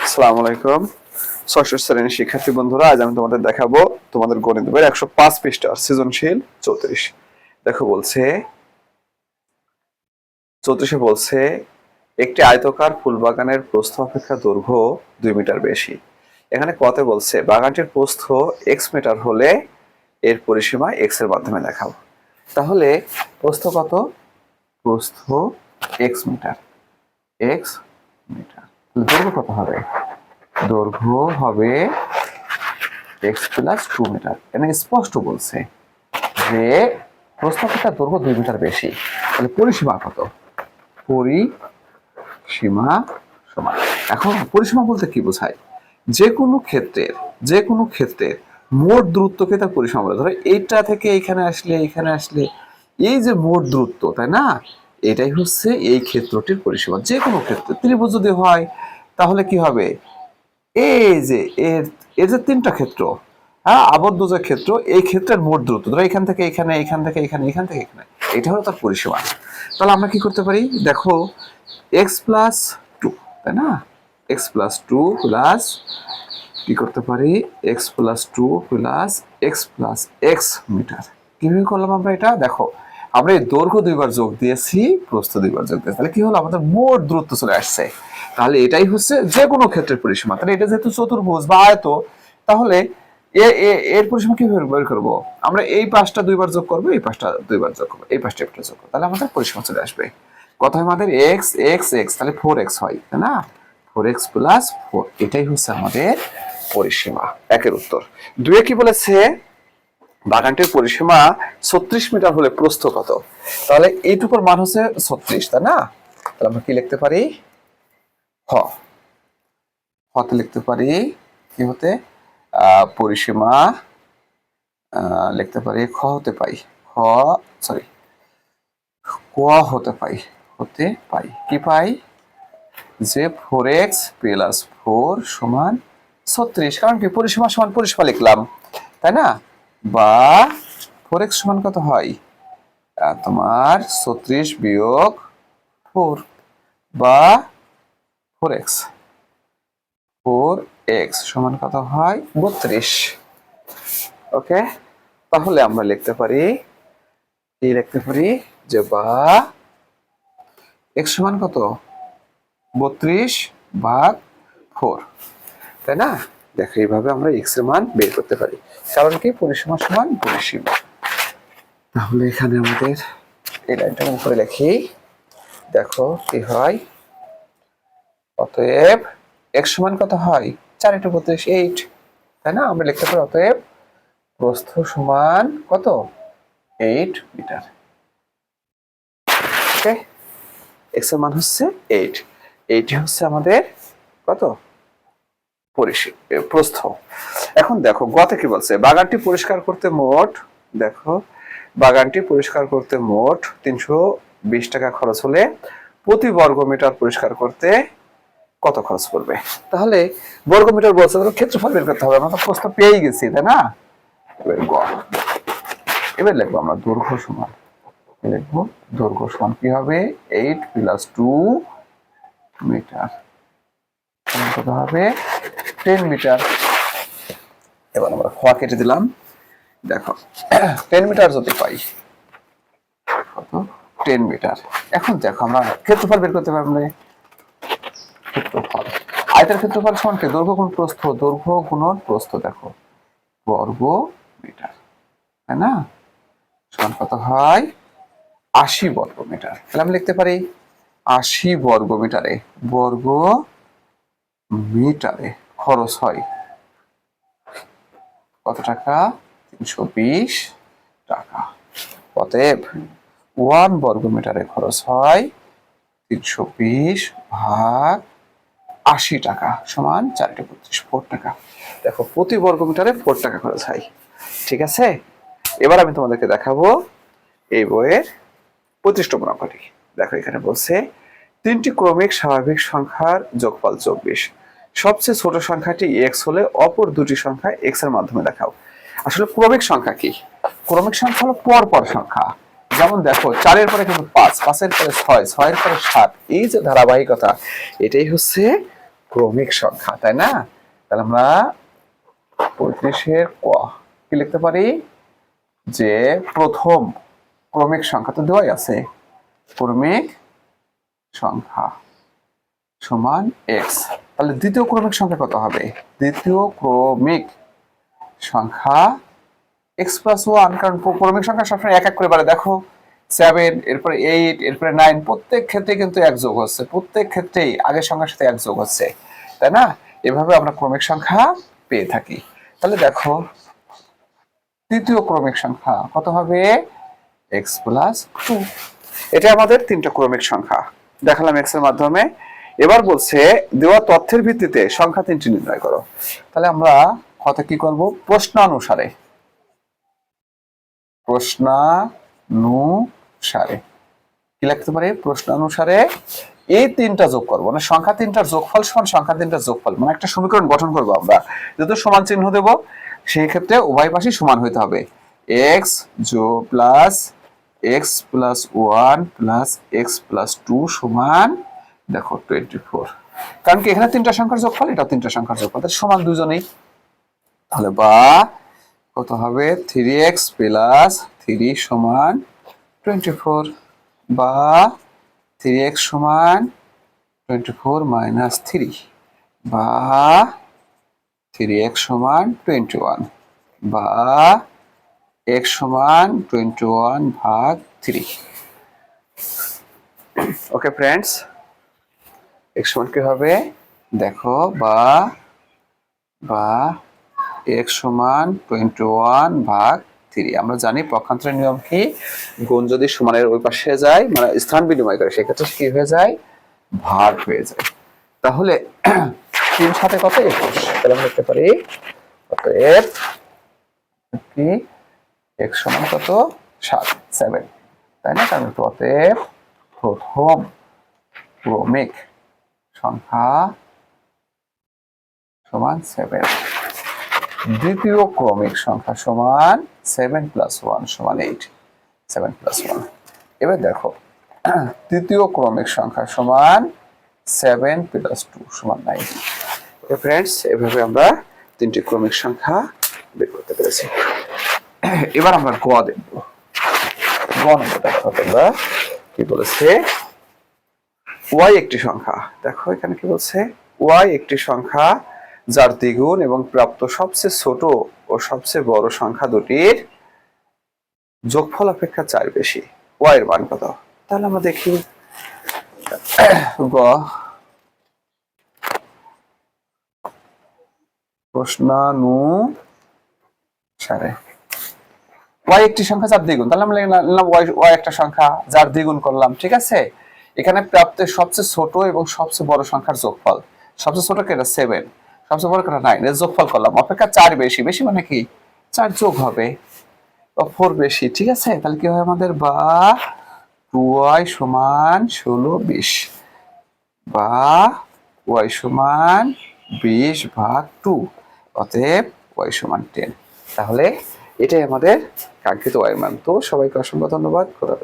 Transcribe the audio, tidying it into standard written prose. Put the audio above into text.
আসসালামু আলাইকুম ষষ্ঠ শ্রেণীর শিক্ষার্থী বন্ধুরা, আজ আমি তোমাদের দেখাবো তোমাদের গণিত বইয়ের 105 পৃষ্ঠার সৃজনশীল 34। দেখো বলছে 34 বলছে একটি আয়তাকার ফুল বাগানের প্রস্থ অপেক্ষা দৈর্ঘ্য 2 মিটার বেশি। এখানে কত বলছে বাগানটির প্রস্থ x মিটার হলে এর পরিসীমা x এর মাধ্যমে দেখাও। তাহলে প্রস্থ কত? প্রস্থ x মিটার, x মিটার। দৈর্ঘ্য কত হবে? দৈর্ঘ্য হবে x প্লাস 2 মিটার। এখানে স্পষ্ট বলছে যে প্রস্থ অপেক্ষা দৈর্ঘ্য 2 মিটার বেশি, তাহলে পরিসীমা কত? পরিসীমা সমান, এখন পরিসীমা বলতে কি বোঝায়? যে কোনো ক্ষেত্রে মোট দূরত্বকে তার পরিসীমা বলে। ধরো এইটা থেকে এইখানে আসলে এই যে মোট দূরত্ব, তাই না? এটাই হচ্ছে এই ক্ষেত্রটির পরিসীমা। যে কোনো ক্ষেত্রে ত্রিভুজ যদি হয় তাহলে কি হবে? এই যে এর যে তিনটা ক্ষেত্র, হ্যাঁ, আবদ্ধ যে ক্ষেত্র, এই ক্ষেত্রের মোট দূরত্ব, ধরো এখান থেকে এখানে, এখান থেকে এখানে, এখান থেকে এখানে, এটা হলো তার পরিসীমা। তাহলে আমরা কি করতে পারি? দেখো x প্লাস 2, তাই না? x প্লাস 2 প্লাস কি করতে পারি? x plus 2 plus x plus x metre. কিভাবে করলাম আমরা এটা? দেখো আমরা এই দৈর্ঘ্য দুইবার যোগ দিয়েছি, প্রস্থ দুইবার যোগ দিয়েছি, তাহলে কি হলো? আমাদের মোট দূরত্ব চলে আসছে। তাহলে এটাই হচ্ছে যে কোনো ক্ষেত্রের পরিসীমা। তাহলে এটা যেহেতু চতুর্ভুজ বা আয়ত, তাহলে এর পরিসীমা কিভাবে বের করবো? আমরা এই পাশটা দুইবার যোগ করবো, এই পাশটা দুইবার যোগ করবো, এই পাশটা একটা যোগ করবো, তাহলে আমাদের পরিসীমা চলে আসবে। কত হয় আমাদের? এক্স এক্স এক্স, তাহলে 4x হয়, তাই না? 4x প্লাস 4, এটাই হচ্ছে আমাদের পরিসীমা। একের উত্তর। দুয়ে কি বলেছে? বাগানটির পরিসীমা 36 মিটার হলে প্রস্থ কত? তাহলে এইটুকুর মান হচ্ছে 36, তাই না? তাহলে আমরা কি লিখতে পারি? হতে লিখতে পারি কি হতে? পরিসীমা লিখতে পারি খ হতে পাই, ক হতে পাই কি পাই? যে 4x প্লাস 4 সমান 36, কারণ কি পরিসীমা সমান পরিসীমা লিখলাম, তাই না? বা 4x সমান কত হয়? তোমার 36 বিয়োগ 4, বা 4x সমান কত হয়? 32। ওকে, তাহলে আমরা লিখতে পারি যে বা x সমান কত? 32 ভাগ 4, তাই না? দেখো এইভাবে আমরা x এর মান বের করতে পারি, কারণ কি পরিসীমা সমান পরিসীমা। তাহলে এখানে আমাদের এই লাইনটা উপরে লিখি, দেখো কি হয়? অতএব x সমান কত হয়? 4 × 32 8, তাই না? আমরা লিখতে পারি অতএব প্রস্থ সমান কত? 8 মিটার। ওকে, x এর মান হচ্ছে 8, এইটি হচ্ছে আমাদের কত? প্রস্থ। এখন দেখো গতে কি বলছে? বাগানটি পরিষ্কার করতে মোট 320 টাকা খরচ হলে প্রতি বর্গ মিটার পরিষ্কার করতে কত খরচ পড়বে? তাহলে বর্গ মিটার বলছে, ক্ষেত্রফল বের করতে হবে। আমরা তো প্রস্থ পেয়েই গেছি, তাই না? এবার লিখবো আমরা দৈর্ঘ্য সমান, কি হবে? 8 প্লাস 2 মিটার কত হবে? 10 মিটার। এবার আমরা খ কেটে দিলাম। দেখো 10 মিটার যদি পাই, কত? 10 মিটার। এখন দেখো আমরা ক্ষেত্রফল বের করতে পারবো। ক্ষেত্রফল, আয়তের ক্ষেত্রফল সমান কি? দৈর্ঘ্য গুণ প্রস্থ, দৈর্ঘ্য গুণন প্রস্থ, দেখো বর্গ মিটার, তাই না? সমান কত হয়? 80 বর্গ মিটার। তাহলে আমি লিখতে পারি 80 বর্গ মিটারে খরচ হয় কত টাকা? 320 টাকা। অতএব 1 বর্গ মিটারে খরচ হয় 320 ভাগ 80 টাকা সমান 4 × 32 4 টাকা। দেখো প্রতি বর্গ মিটারে 4 টাকা খরচ হয়। ঠিক আছে, এবার আমি তোমাদেরকে দেখাবো এই বইয়ের 25 নম্বর অঙ্কটি। দেখো এখানে বলছে 3টি ক্রমিক স্বাভাবিক সংখ্যার যোগফল 24, সবচেয়ে ছোট সংখ্যাটি x হলে অপর দুটি সংখ্যা x এর মাধ্যমে দেখাও। আসলে ক্রমিক সংখ্যা কি? ক্রমিক সংখ্যা হলো পরপর সংখ্যা। যেমন দেখো 4 এর পরে কিন্তু 5, 5 এর পরে 6, 6 এর পরে 7, এই যে ধারাবাহিকতা, এটাই হচ্ছে ক্রমিক সংখ্যা, তাই না? তাহলে আমরা 35-এর ক কি লিখতে পারি যে প্রথম ক্রমিক সংখ্যা তো দেওয়াই আছে, ক্রমিক সংখ্যা সমান এক্স। তাহলে দ্বিতীয় ক্রমিক সংখ্যা কত হবে? দ্বিতীয় ক্রমিক সংখ্যা এক্স প্লাস ওয়ান, কারণ ক্রমিক সংখ্যা সবসময় এক এক করে বাড়ে। দেখো 7, এরপরে 8, এরপরে 9, প্রত্যেক ক্ষেত্রে কিন্তু এক যোগ হচ্ছে, প্রত্যেক ক্ষেত্রেই আগের সংখ্যার সাথে এক যোগ হচ্ছে, তাই না? এভাবে আমরা ক্রমিক সংখ্যা পেয়ে থাকি। তাহলে দেখো তৃতীয় ক্রমিক সংখ্যা কত হবে? X plus 2। এটা আমাদের তিনটা ক্রমিক সংখ্যা দেখালাম এক্স এর মাধ্যমে। এবার বলছে দেওয়া তথ্যের ভিত্তিতে সংখ্যা তিনটি নির্ণয় করো। তাহলে আমরা কত কি করব? প্রশ্নানুসারে কি লিখতে পারি? প্রশ্নানুসারে এই তিনটা যোগ করবো, মানে সংখ্যা তিনটার যোগফল সমান সংখ্যা তিনটার যোগফল, মানে একটা সমীকরণ গঠন করবো আমরা। যেহেতু সমান চিহ্ন দেব, সেই ক্ষেত্রে উভয় পাশই সমান হইতে হবে। X plus x plus 1 plus x plus 2 সমান দেখো 24। কারণ কি এখানে তিনটা সংখ্যার যোগফল, এটা তিনটা সংখ্যার যোগফল, তাহলে সমান দুজনেই। তাহলে বা কত হবে? 3x প্লাস 3 সমান 24, বা 3x সমান 24 মাইনাস 3, বা 3x সমান 21, বা x সমান 21 ভাগ 3। ওকে ফ্রেন্ডস, x সমান কি হবে? দেখো বা x সমান 21 ভাগ 3। আমরা জানি পক্ষান্তরের নিয়ম কি? গুণ যদি সমানের ওই পাশে যায়, মানে স্থান বিনিময় করে, সেক্ষেত্রে কি হয়ে যায়? ভাগ হয়ে যায়। তাহলে 3 সাথে কত? 21। তাহলে আমরা লিখতে পারি অতএব কি x সমান কত? 7, তাই না? কারণ অতএব প্রথম ক্রমিক সংখ্যা সমান 7, দ্বিতীয় ক্রমিক সংখ্যা সমান 7 প্লাস 1 সমান 8, 7 প্লাস 1। এবার দেখো তৃতীয় ক্রমিক সংখ্যা সমান 7 প্লাস 2 সমান 9। ওকে ফ্রেন্ডস, এভাবে আমরা তিনটি ক্রমিক সংখ্যা বের করতে পেরেছি। এবার আমরা গ দেখব। গ নম্বর দেখো তোমরা কি বলেছে? y একটি সংখ্যা। দেখো এখানে কি বলছে? y একটি সংখ্যা যার দ্বিগুণ এবং প্রাপ্ত সবচেয়ে ছোট ও সবচেয়ে বড় সংখ্যা দুটির যোগফল অপেক্ষা 4 বেশি। y এর মান কত? তাহলে আমরা দেখি গ প্রশ্নানুসারে y একটি সংখ্যা যার দ্বিগুণ, তাহলে আমরা লিখলাম y একটা সংখ্যা যার দ্বিগুণ করলাম, ঠিক আছে? এখানে প্রাপ্তের সবচেয়ে ছোট এবং সবচেয়ে বড় সংখ্যার যোগফল, সবচেয়ে ছোট কেটা 7, সবচেয়ে বড় কেটা 9, এর যোগফল করলাম, অপেক্ষা 4 বেশি। বেশি মানে কি? 4 যোগ হবে, 4 বেশি, ঠিক আছে? তাহলে কি হয় আমাদের? বা 2y সমান 16, 20, বা y সমান 20 ভাগ 2, অতএব y সমান 10। তাহলে এটাই আমাদের কাঙ্ক্ষিত y মান। তো সবাইকে অসংখ্য ধন্যবাদ।